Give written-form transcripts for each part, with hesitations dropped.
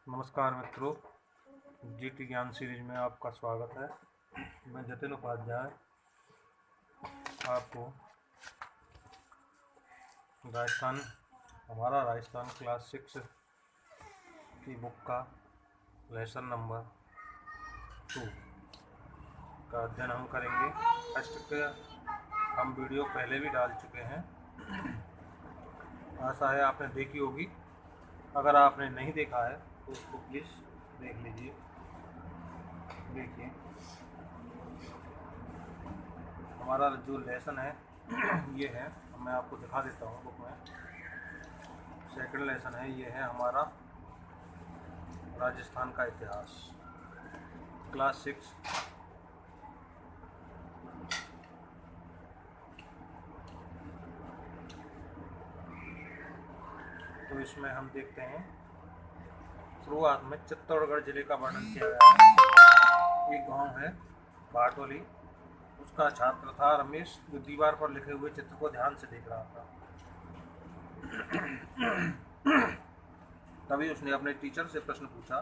नमस्कार मित्रों, जीटी ज्ञान सीरीज में आपका स्वागत है। मैं जतिन उपाध्याय आपको राजस्थान क्लास 6 की बुक का लेसन नंबर 2 का अध्ययन हम करेंगे। फर्स्ट के हम वीडियो पहले भी डाल चुके हैं, आशा है आपने देखी होगी। अगर आपने नहीं देखा है तो उसको प्लीज़ देख लीजिए। देखिए, हमारा जो लेसन है ये है, मैं आपको दिखा देता हूँ बुक में। सेकंड लेसन है, ये है हमारा राजस्थान का इतिहास, क्लास 6। तो इसमें हम देखते हैं, शुरुआत में चित्तौड़गढ़ जिले का वर्णन किया गया है। एक गांव है बाटोली, उसका छात्र था रमेश, जो दीवार पर लिखे हुए चित्र को ध्यान से देख रहा था। तभी उसने अपने टीचर से प्रश्न पूछा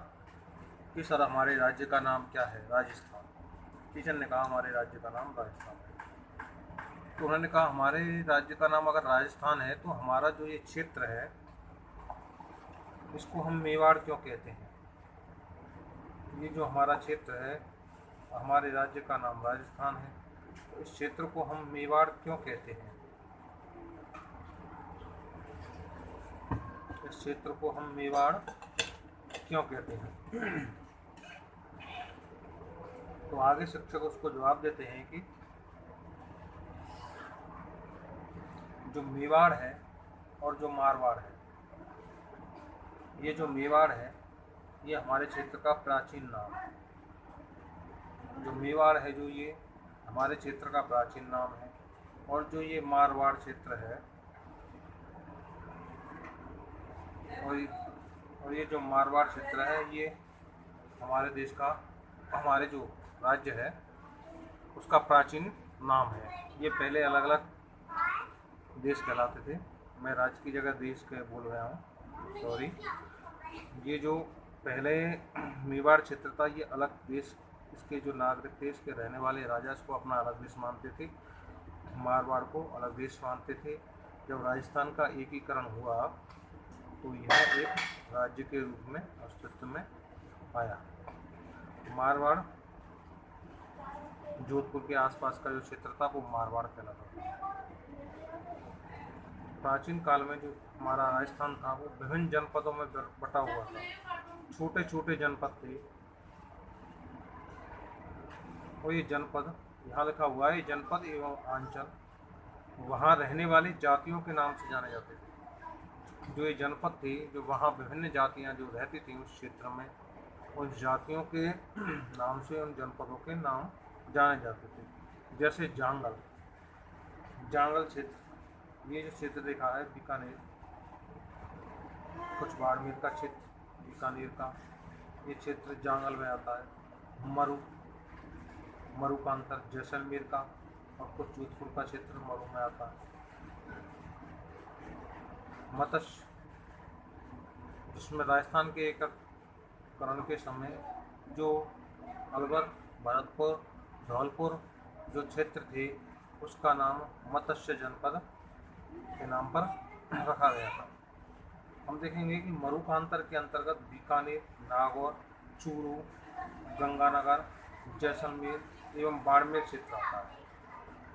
कि सर, हमारे राज्य का नाम क्या है? राजस्थान। टीचर ने कहा हमारे राज्य का नाम राजस्थान है। तो उन्होंने कहा हमारे राज्य का नाम अगर राजस्थान है तो हमारा जो ये क्षेत्र है इसको हम मेवाड़ क्यों कहते हैं? ये जो हमारा क्षेत्र है, हमारे राज्य का नाम राजस्थान है, तो इस क्षेत्र को हम मेवाड़ क्यों कहते हैं? इस क्षेत्र को हम मेवाड़ क्यों कहते हैं? तो आगे शिक्षक उसको जवाब देते हैं कि जो मेवाड़ है और जो मारवाड़ है, ये जो मेवाड़ है ये हमारे क्षेत्र का प्राचीन नाम है। जो मेवाड़ है जो ये हमारे क्षेत्र का प्राचीन नाम है, और जो ये मारवाड़ क्षेत्र है और ये जो मारवाड़ क्षेत्र है ये हमारे देश का, हमारे जो राज्य है उसका प्राचीन नाम है। ये पहले अलग अलग देश कहलाते थे। मैं राज्य की जगह देश के बोल रहा हूँ, सॉरी। ये जो पहले मेवाड़ क्षेत्र था ये अलग देश, इसके जो नागरिक थे, इसके रहने वाले राजा इसको अपना अलग देश मानते थे, मारवाड़ को अलग देश मानते थे। जब राजस्थान का एकीकरण हुआ तो यह एक राज्य के रूप में अस्तित्व में आया। मारवाड़ जोधपुर के आसपास का जो क्षेत्र था वो मारवाड़ कहलाता था। प्राचीन काल में जो हमारा राजस्थान था वो विभिन्न जनपदों में बटा हुआ था। छोटे छोटे जनपद थे, और ये जनपद, यहाँ लिखा हुआ है जनपद एवं अंचल, वहाँ रहने वाली जातियों के नाम से जाने जाते थे। जो ये जनपद थे, जो वहाँ विभिन्न जातियाँ जो रहती थी उस क्षेत्र में, उन जातियों के नाम से उन जनपदों के नाम जाने जाते थे। जैसे जांगल क्षेत्र, ये जो क्षेत्र देखा है बीकानेर, कुछ बाड़मेर का क्षेत्र बीकानेर का, ये क्षेत्र जांगल में आता है। मरु का अंतर जैसलमेर का, और कुछ जोधपुर का क्षेत्र मरु में आता है। मत्स्य, जिसमें राजस्थान के एकीकरण के समय जो अलवर, भरतपुर, धौलपुर जो क्षेत्र थे उसका नाम मत्स्य जनपद के नाम पर रखा गया था। हम देखेंगे कि मरुकांतर के अंतर्गत बीकानेर, नागौर, चूरू, गंगानगर, जैसलमेर एवं बाड़मेर क्षेत्र आता है।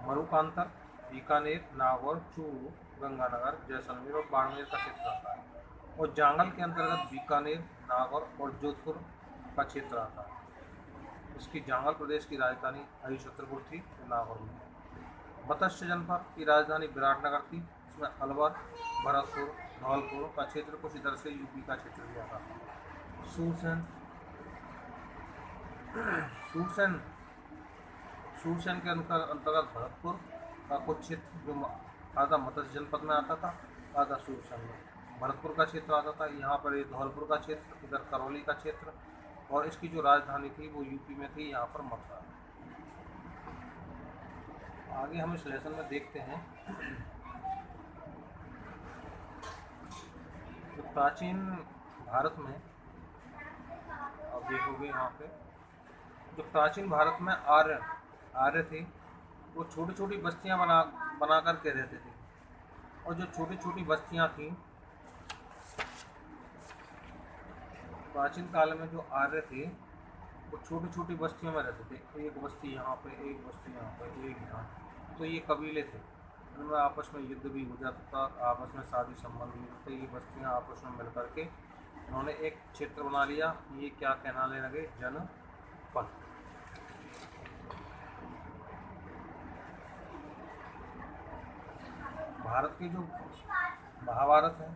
मरुकांतर, बीकानेर, नागौर, चूरू, गंगानगर, जैसलमेर और बाड़मेर का क्षेत्र आता है। और जांगल के अंतर्गत बीकानेर, नागौर और जोधपुर का क्षेत्र आता है। इसकी जांगल प्रदेश की राजधानी हरिश्चंद्रपुर थी, नागौर में। मत्स्य जनपद की राजधानी विराटनगर थी। इसमें अलवर, भरतपुर, धौलपुर का क्षेत्र कुछ इधर से यूपी का क्षेत्र भी आता था। सूरसेन के अंतर्गत भरतपुर का कुछ क्षेत्र जो आधा मत्स्य जनपद में आता था, आधा सूरसेन में। भरतपुर का क्षेत्र आता था, यहाँ पर ये धौलपुर का क्षेत्र, इधर करौली का क्षेत्र, और इसकी जो राजधानी थी वो यूपी में थी, यहाँ पर मथुरा। आगे हम इस लेसन में देखते हैं तो प्राचीन भारत में देखोगे यहाँ पे जो प्राचीन भारत में आर्य आर्य थे, वो छोटी छोटी बस्तियाँ बना करके रहते थे। और जो छोटी छोटी बस्तियाँ थीं, प्राचीन काल में जो आर्य थे वो छोटी छोटी बस्तियों में रहते थे। एक बस्ती यहाँ पे, एक बस्ती यहाँ पे, एक यहाँ। तो ये कबीले थे, उनमें आपस में युद्ध भी हो जाता था, आपस में शादी संबंध भी होते। ये बस्तियाँ आपस में मिल करके उन्होंने एक क्षेत्र बना लिया। ये क्या कहलाने लगे? जनपद। भारत की जो महाभारत है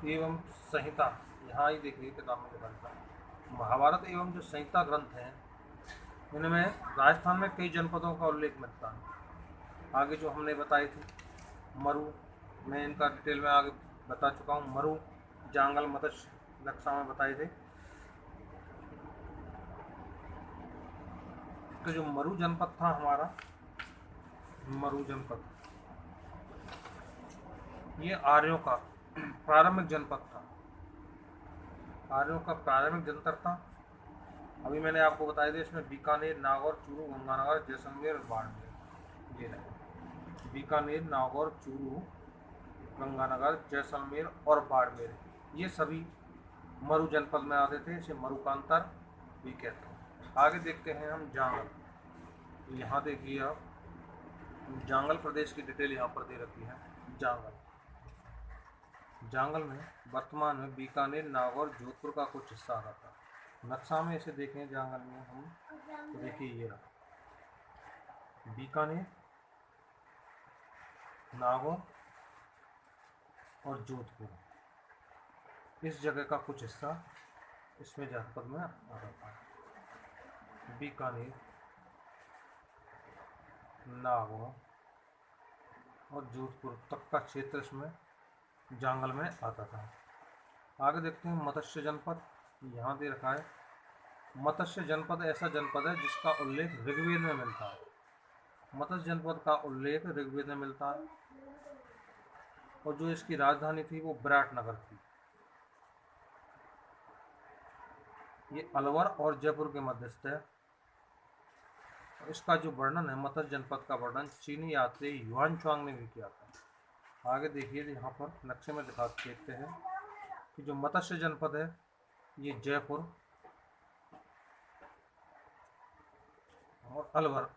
एवं संहिता, यहाँ ही देखिए किताब में लिखा था। महाभारत एवं जो संहिता ग्रंथ हैं, इनमें राजस्थान में कई जनपदों का उल्लेख मिलता है। आगे जो हमने बताए थे मरु, मैं इनका डिटेल में आगे बता चुका हूँ। मरु, जांगल, मत्स्य, नक्शा में बताए थे। तो जो मरु जनपद था हमारा, मरु जनपद, ये आर्यों का प्रारंभिक जनपद था। आर्यों का प्रारंभिक जनपद था। अभी मैंने आपको बताया था, इसमें बीकानेर, नागौर, चूरू, गंगानगर, जैसलमेर और बाड़मेर। ये रहे बीकानेर, नागौर, चूरू, गंगानगर, जैसलमेर और बाड़मेर, ये सभी मरु जनपद में आते थे। इसे मरुकांतर भी कहते हैं। आगे देखते हैं हम जांगल। यहाँ देखिए आप, जांगल प्रदेश की डिटेल यहाँ पर दे रखी है। जांगल में वर्तमान में बीकानेर, नागौर, जोधपुर का कुछ हिस्सा आता था। नक्शा में इसे देखें जांगल में हम, तो देखिए ये रहा बीकानेर, नागौर और जोधपुर, इस जगह का कुछ हिस्सा इसमें जनपद में आता था। बीकानेर, नागौर और जोधपुर तक का क्षेत्र इसमें जांगल में आता था। आगे देखते हैं मत्स्य जनपद। यहाँ दे रखा है मत्स्य जनपद ऐसा जनपद है जिसका उल्लेख ऋग्वेद में मिलता है। मत्स्य जनपद का उल्लेख ऋग्वेद में मिलता है। और जो इसकी राजधानी थी वो विराटनगर थी। ये अलवर और जयपुर के मध्य स्थित है। इसका जो वर्णन है, मत्स्य जनपद का वर्णन, चीनी यात्री युआन च्वांग ने भी किया था। आगे देखिए यहाँ पर नक्शे में देखते हैं कि जो मत्स्य जनपद है ये जयपुर और अलवर,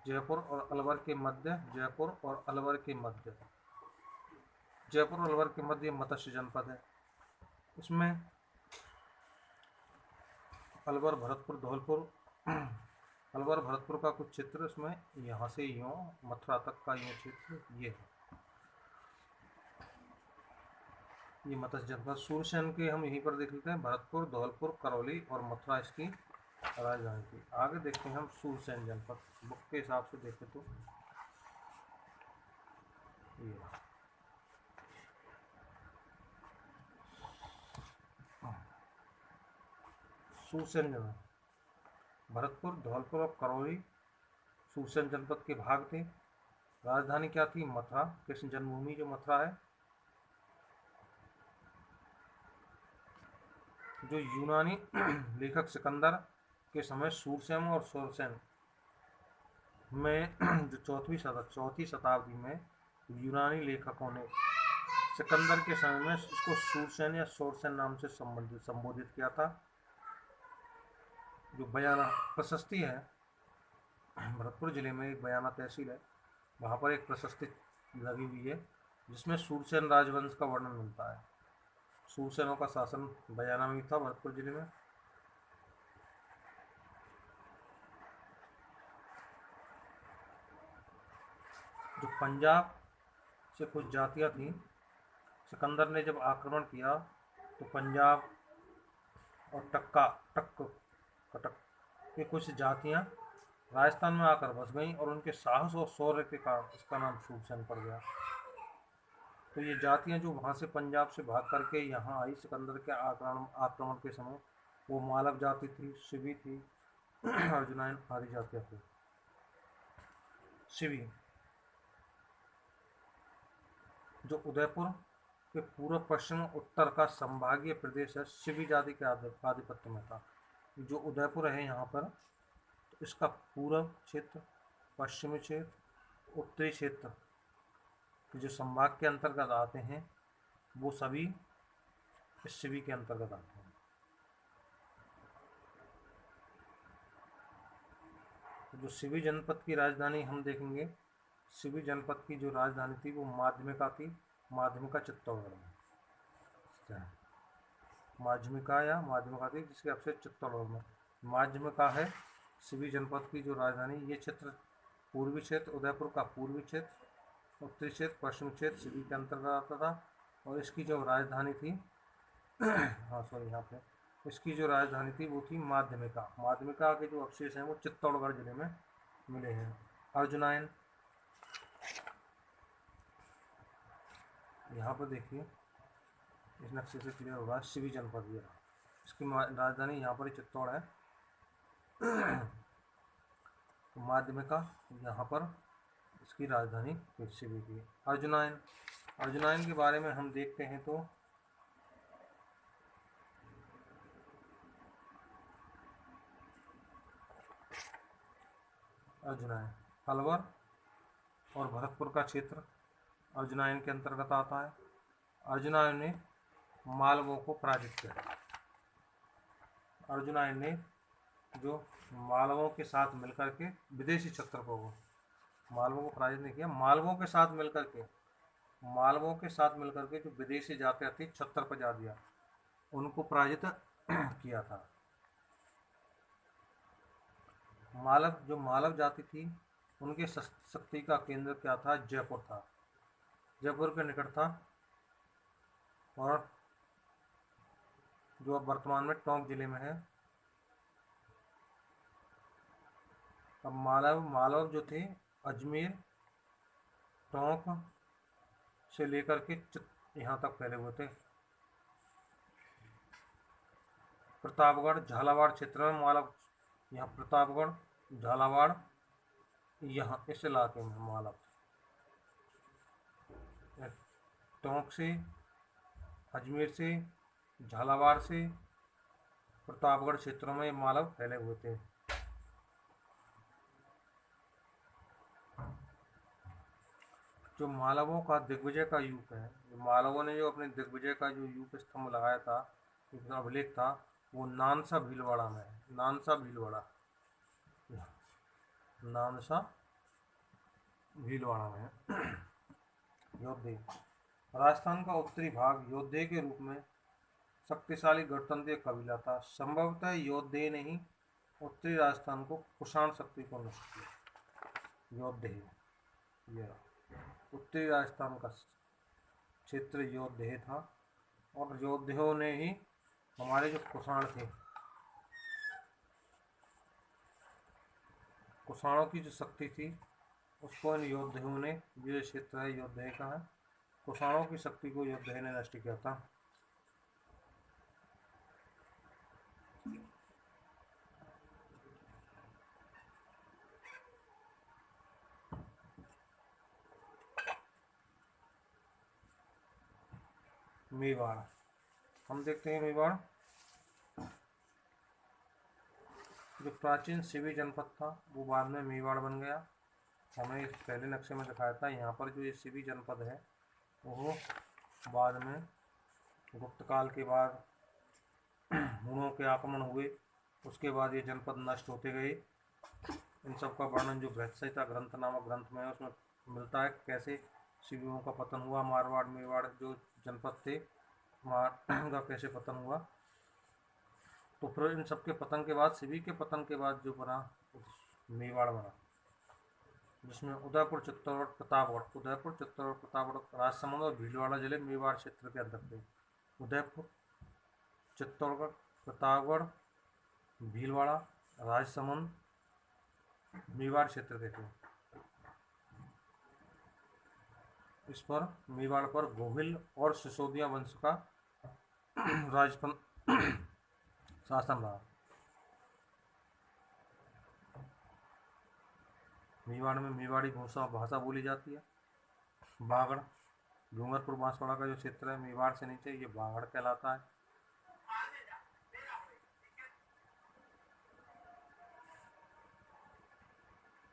जयपुर और अलवर के मध्य, जयपुर और अलवर के मध्य, जयपुर और अलवर के मध्य मत्स्य जनपद है। इसमें अलवर, भरतपुर, धौलपुर, अलवर, भरतपुर का कुछ क्षेत्र, इसमें यहाँ से यूँ मथुरा तक का ये क्षेत्र ये है। ये मत्स्य जनपद सूरसेन के हम यहीं पर देख लेते हैं। भरतपुर, धौलपुर, करौली और मथुरा इसकी राजधानी थी। आगे देखते हैं हम सूरसेन जनपद, बुक के हिसाब से देखें तो ये सूरसेन जनपद, भरतपुर, धौलपुर और करौली सूरसेन जनपद के भाग थे। राजधानी क्या थी? मथुरा, कृष्ण जन्मभूमि जो मथुरा है। जो यूनानी लेखक सिकंदर के समय सूरसेन और सोरसेन में जो चौथी शताब्दी में यूनानी लेखकों ने सिकंदर के समय में इसको सूरसेन या सोरसेन नाम से संबोधित किया था। जो बयाना प्रशस्ति है, भरतपुर जिले में एक बयाना तहसील है, वहाँ पर एक प्रशस्ति लगी हुई है जिसमें सूरसेन राजवंश का वर्णन मिलता है। सूरसेनों का शासन बयाना में था भरतपुर जिले में। जो पंजाब से कुछ जातियाँ थीं, सिकंदर ने जब आक्रमण किया तो पंजाब और कटक की कुछ जातियाँ राजस्थान में आकर बस गईं और उनके साहस और शौर्य के कारण इसका नाम सूरसेन पड़ गया। तो ये जातियाँ जो वहाँ से पंजाब से भाग करके यहाँ आई सिकंदर के आक्रमण के समय, वो मालव जाति थी, शिवी थी, अर्जुनाइन आदि जातियाँ थी। शिवी जो उदयपुर के पूर्व पश्चिम उत्तर का संभागीय प्रदेश है शिवी जाति के आधिपत्य में था। जो उदयपुर है यहाँ पर, तो इसका पूर्व क्षेत्र, पश्चिमी क्षेत्र, उत्तरी क्षेत्र जो संभाग के अंतर्गत आते हैं वो सभी इस शिवी के अंतर्गत आते हैं। तो जो शिवी जनपद की राजधानी हम देखेंगे, शिवी जनपद की जो राजधानी थी वो माध्यमिका थी। माध्यमिका चित्तौड़गढ़ में, माध्यमिका थी जिसके अवशेष चित्तौड़गढ़ में। माध्यमिका है शिवी जनपद की जो राजधानी। ये क्षेत्र पूर्वी क्षेत्र, उदयपुर का पूर्वी क्षेत्र, उत्तरी क्षेत्र, पश्चिमी क्षेत्र शिवी के अंतर्गत आता था। और इसकी जो राजधानी थी यहाँ पे इसकी जो राजधानी थी वो थी माध्यमिका। माध्यमिका के जो अवशेष हैं वो चित्तौड़गढ़ जिले में मिले हैं। अर्जुनायन, यहाँ पर देखिए इस नक्शे से क्लियर होगा, शिवी जनपद ये इसकी राजधानी यहाँ पर चित्तौड़ है। तो माध्यमिका यहाँ पर इसकी राजधानी शिवी की। अर्जुनायन, अर्जुनायन के बारे में हम देखते हैं तो अर्जुनायन अलवर और भरतपुर का क्षेत्र अर्जुनायन के अंतर्गत आता है। अर्जुनायन ने मालवों को पराजित किया। अर्जुनायन ने जो मालवों के साथ मिलकर के विदेशी छत्रपों को, मालवों को पराजित नहीं किया, मालवों के साथ मिलकर के जो विदेशी जातियां थी छत्रप जातियां, उनको पराजित किया था। जो मालव जाति थी उनके शक्ति का केंद्र क्या था? जयपुर था। जयपुर के निकट था और जो अब वर्तमान में टोंक जिले में है। अब मालव जो थे अजमेर, टोंक से लेकर के यहाँ तक फैले हुए थे। प्रतापगढ़, झालावाड़ क्षेत्र में मालव, यहाँ प्रतापगढ़, झालावाड़, यहाँ इस इलाके में मालव। टोंक से, अजमेर से, झालावाड़ से, प्रतापगढ़ क्षेत्रों में मालव फैले हुए थे। जो मालवों का दिग्विजय का यूप है, मालवों ने जो अपने दिग्विजय का जो यूप स्तंभ लगाया था, अभिलेख था, वो नानसा भीलवाड़ा में है। नानसा भीलवाड़ा में है। योद्धे, राजस्थान का उत्तरी भाग योद्धे के रूप में शक्तिशाली गणतंत्रीय कबीला था। संभवतः योद्धे ने ही उत्तरी राजस्थान को कुषाण शक्ति को नष्ट किया। योद्धे, ये उत्तरी राजस्थान का क्षेत्र योद्धे था और योद्धों ने ही हमारे जो कुषाण थे, कुषाणों की जो शक्ति थी उसको इन योद्धों ने, ये क्षेत्र है योद्धे का है, कुषाणों की शक्ति को योद्धे ने नष्ट किया था। मेवाड़, हम देखते हैं मेवाड़ जो प्राचीन शिवी जनपद था वो बाद में मेवाड़ बन गया। हमने इस पहले नक्शे में दिखाया था। यहाँ पर जो ये शिवी जनपद है वो बाद में गुप्त काल के बाद हुणों के आक्रमण हुए, उसके बाद ये जनपद नष्ट होते गए। इन सब का वर्णन जो बृहत्संहिता ग्रंथ नामक ग्रंथ में है उसमें मिलता है, कैसे शिवियों का पतन हुआ, मारवाड़ मेवाड़ जो जनपद थे का कैसे पतन हुआ। तो फिर इन सब के पतन के बाद, शिवी के पतन के बाद जो बना मेवाड़ बना, जिसमें उदयपुर, चित्तौड़गढ़, प्रतापगढ़, राजसमंद और भीलवाड़ा जिले मेवाड़ क्षेत्र के अंदर थे। उदयपुर, चित्तौड़गढ़, प्रतापगढ़, भीलवाड़ा, राजसमंद मेवाड़ क्षेत्र के थे। इस पर मेवाड़ पर गोहिल और सिसोदिया वंश का राजपन शासन रहा। मेवाड़ में मेवाड़ी भाषा बोली जाती है। बागड़, डूंगरपुर बांसवाड़ा का जो क्षेत्र है मेवाड़ से नीचे, ये बांगड़ कहलाता है।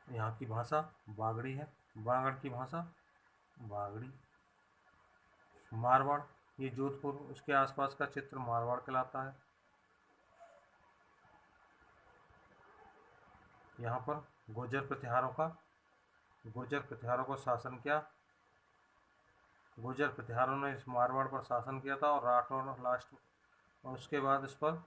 यहाँ की भाषा बागड़ी है, बांगड़ की भाषा बागड़ी। मारवाड़, ये जोधपुर उसके आसपास का क्षेत्र मारवाड़ कहलाता है। यहाँ पर गुर्जर प्रतिहारों को शासन किया। गुर्जर प्रतिहारों ने इस मारवाड़ पर शासन किया था और राठौर लास्ट, और उसके बाद इस पर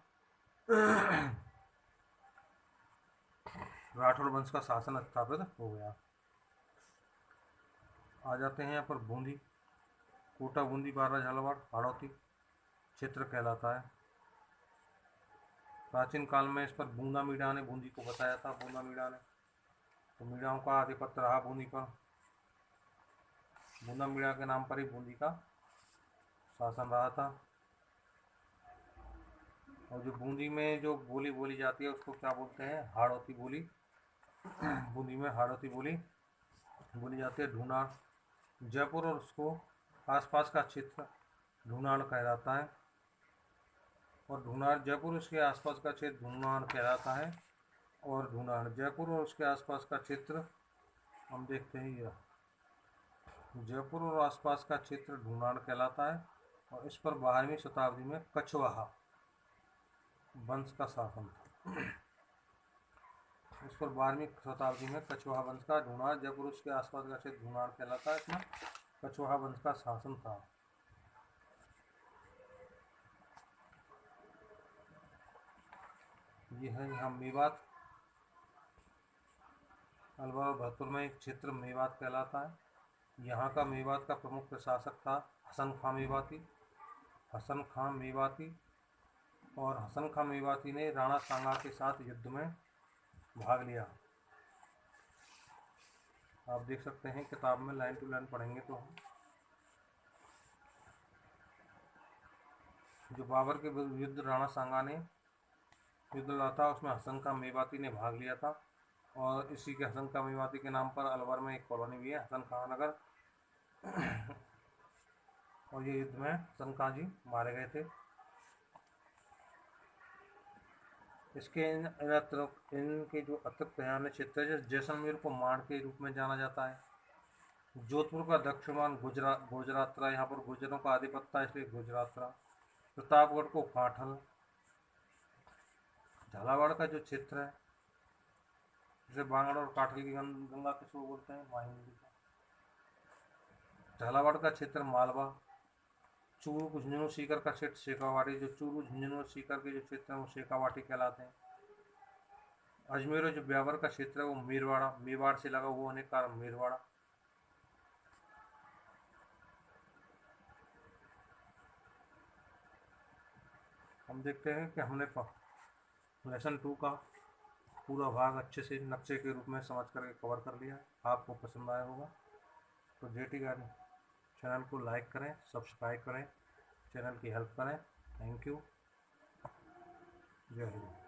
राठौर वंश का शासन स्थापित हो गया। आ जाते हैं यहाँ पर बूंदी, कोटा बूंदी बारा झालावाड़ हाड़ौती क्षेत्र कहलाता है। प्राचीन काल में इस पर बूंदा मीणा ने बूंदी को बताया था, बूंदा मीणा ने, तो मीणाओं का आधिपत्य रहा बूंदी पर। बूंदा मीणा के नाम पर ही बूंदी का शासन रहा था। और जो बूंदी में जो बोली बोली जाती है उसको क्या बोलते हैं, हाड़ौती बोली। बूंदी में हाड़ौती बोली बोली जाती है। ढूंढाड़, जयपुर और उसको आसपास का क्षेत्र ढूंढाड़ कहलाता है। और ढूंढाड़, जयपुर उसके आसपास का क्षेत्र ढूंढाड़ कहलाता है। और ढूंढाड़, जयपुर और उसके आसपास का क्षेत्र हम देखते हैं, यह जयपुर और आसपास का क्षेत्र ढूंढाड़ कहलाता है। और इस पर 12वीं शताब्दी में कछवाहा वंश का शासन था। इस पर 12वीं शताब्दी में कछवाहा वंश का, ढूंढाड़ जयपुर उसके आसपास का क्षेत्र ढूंढाड़ कहलाता है, इसमें कछवाहा वंश का शासन था। ये है यहाँ मेवात, अलवर और भरतपुर में एक क्षेत्र मेवात कहलाता है। यहाँ का मेवात का प्रमुख प्रशासक था हसन खां मेवाती। हसन खां मेवाती, और हसन खां मेवाती ने राणा सांगा के साथ युद्ध में भाग लिया। आप देख सकते हैं किताब में लाइन टू लाइन पढ़ेंगे तो हम, जो बाबर के विरुद्ध युद्ध राणा सांगा ने युद्ध लड़ा था उसमें हसन खां मेवाती ने भाग लिया था। और इसी के हसन खां मेवाती के नाम पर अलवर में एक कॉलोनी भी है, हसन खां नगर। और ये युद्ध में हसन खां जी मारे गए थे। इसके इनके जो अतिरिक्त अन्य क्षेत्र है, जैसलमेर को माड़ के रूप में जाना जाता है। जोधपुर का दक्षिण गुजरातरा, यहाँ पर गुर्जरों का आधिपत्य है इसलिए गुजरातरा। प्रतापगढ़ को काठल। झालावाड़ का जो क्षेत्र है, जैसे बांगड़ और काठल की गंगा किसको बोलते हैं, माहिंदी का। झालावाड़ का क्षेत्र मालवा। चूरू झुंझुनू सीकर का क्षेत्र शेखावाटी, जो चूरू झुंझुनू और सीकर के जो क्षेत्र हैं वो शेखावाटी कहलाते हैं। अजमेर और जो ब्यावर का क्षेत्र है वो मीरवाड़ा, मेवाड़ से लगा हुआ होने के कारण मीरवाड़ा। हम देखते हैं कि हमने लेसन 2 का पूरा भाग अच्छे से नक्शे के रूप में समझ करके कवर कर लिया। आपको पसंद आया होगा तो जेटी गार्डन चैनल को लाइक करें, सब्सक्राइब करें, चैनल की हेल्प करें। Thank you. जय हिंद।